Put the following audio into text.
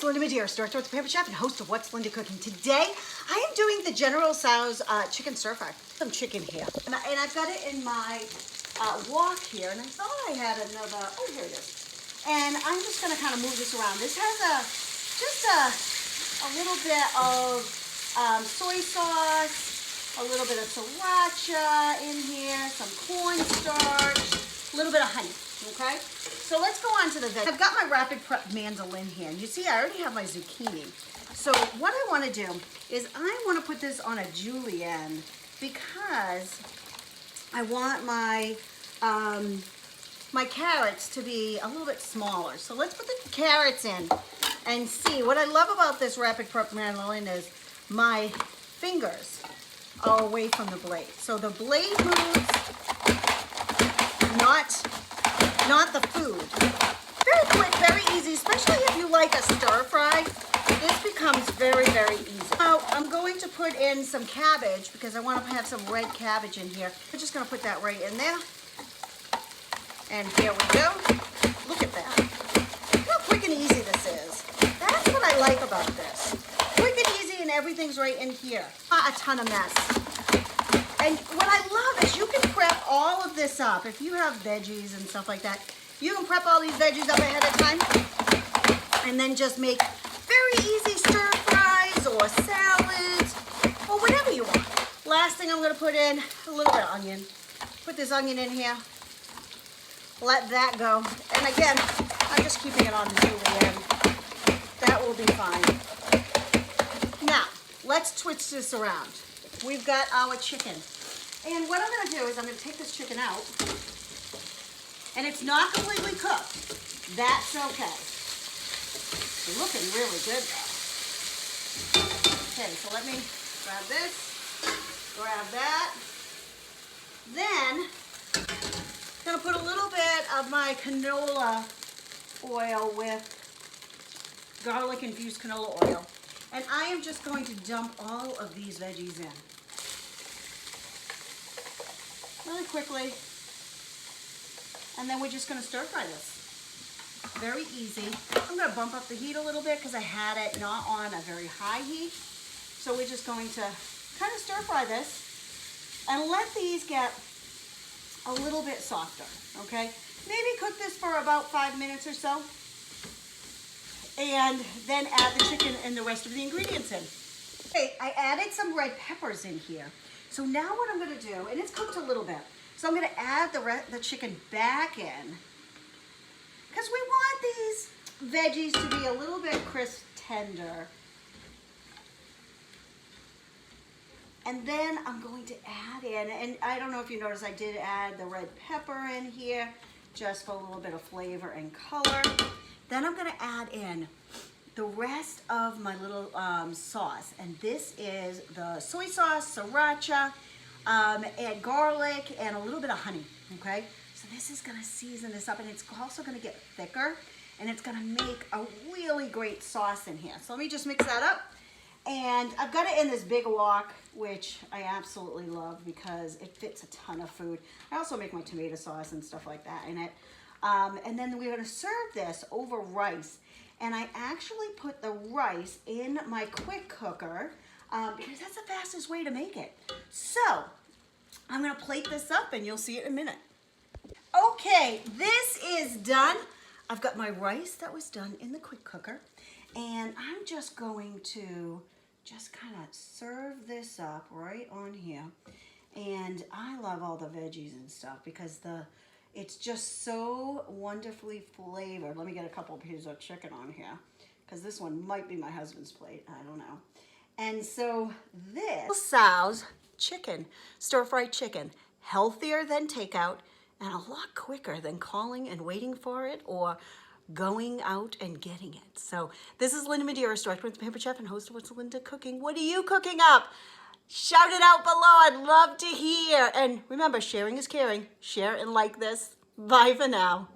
it's Linda Madeira, director with the Paper Chef and host of What's Linda Cooking. Today, I am doing the General Tso's chicken stir fry. Some chicken here. And I've got it in my wok here, and I thought I had another, oh, here it is. And I'm just gonna kind of move this around. This has just a little bit of soy sauce, a little bit of sriracha in here, some cornstarch, a little bit of honey, okay? So let's go on to the veg. I've got my Rapid Prep Mandolin here. And you see, I already have my zucchini. So what I want to do is I want to put this on a julienne because I want my my carrots to be a little bit smaller. So let's put the carrots in and see. What I love about this Rapid Prep Mandolin is my fingers are away from the blade. So the blade moves, not the food. Very quick, very easy, especially if you like a stir fry. This becomes very, very easy. Now, I'm going to put in some cabbage because I want to have some red cabbage in here. I'm just going to put that right in there. And here we go. Look at that. Look how quick and easy this is. That's what I like about this. Quick and easy and everything's right in here. Not a ton of mess. And what I love is you can prep all of this up. If you have veggies and stuff like that, you can prep all these veggies up ahead of time and then just make very easy stir fries or salads or whatever you want. Last thing I'm going to put in, a little bit of onion. Put this onion in here. Let that go. And again, I'm just keeping it on the julienne. That will be fine. Now, let's twist this around. We've got our chicken. And what I'm going to do is I'm going to take this chicken out. And it's not completely cooked. That's okay. It's looking really good though. Okay, so let me grab this, grab that. Then, I'm going to put a little bit of my canola oil with garlic infused canola oil. And I am just going to dump all of these veggies in. Really quickly. And then we're just going to stir fry this. Very easy. I'm going to bump up the heat a little bit because I had it not on a very high heat. So we're just going to kind of stir fry this and let these get a little bit softer, okay? Maybe cook this for about 5 minutes or so. And then add the chicken and the rest of the ingredients in. Okay, I added some red peppers in here. So now what I'm going to do, and it's cooked a little bit, so I'm going to add the chicken back in because we want these veggies to be a little bit crisp, tender. And then I'm going to add in, and I don't know if you noticed, I did add the red pepper in here just for a little bit of flavor and color. Then I'm going to add in the rest of my little sauce. And this is the soy sauce, sriracha, and garlic, and a little bit of honey, okay? So this is going to season this up, and it's also going to get thicker, and it's going to make a really great sauce in here. So let me just mix that up. And I've got it in this big wok, which I absolutely love because it fits a ton of food. I also make my tomato sauce and stuff like that in it. And then we're going to serve this over rice. And I actually put the rice in my quick cooker because that's the fastest way to make it. So I'm going to plate this up and you'll see it in a minute. Okay, this is done. I've got my rice that was done in the quick cooker. And I'm just going to just kind of serve this up right on here. And I love all the veggies and stuff because it's just so wonderfully flavored. Let me get a couple of pieces of chicken on here because this one might be my husband's plate. I don't know. And so this Tso's chicken, stir-fried chicken, healthier than takeout and a lot quicker than calling and waiting for it or going out and getting it. So this is Linda Madeira, director with the Paper Chef and host of What's Linda Cooking. What are you cooking up? Shout it out below. I'd love to hear. And remember, sharing is caring. Share and like this. Bye for now.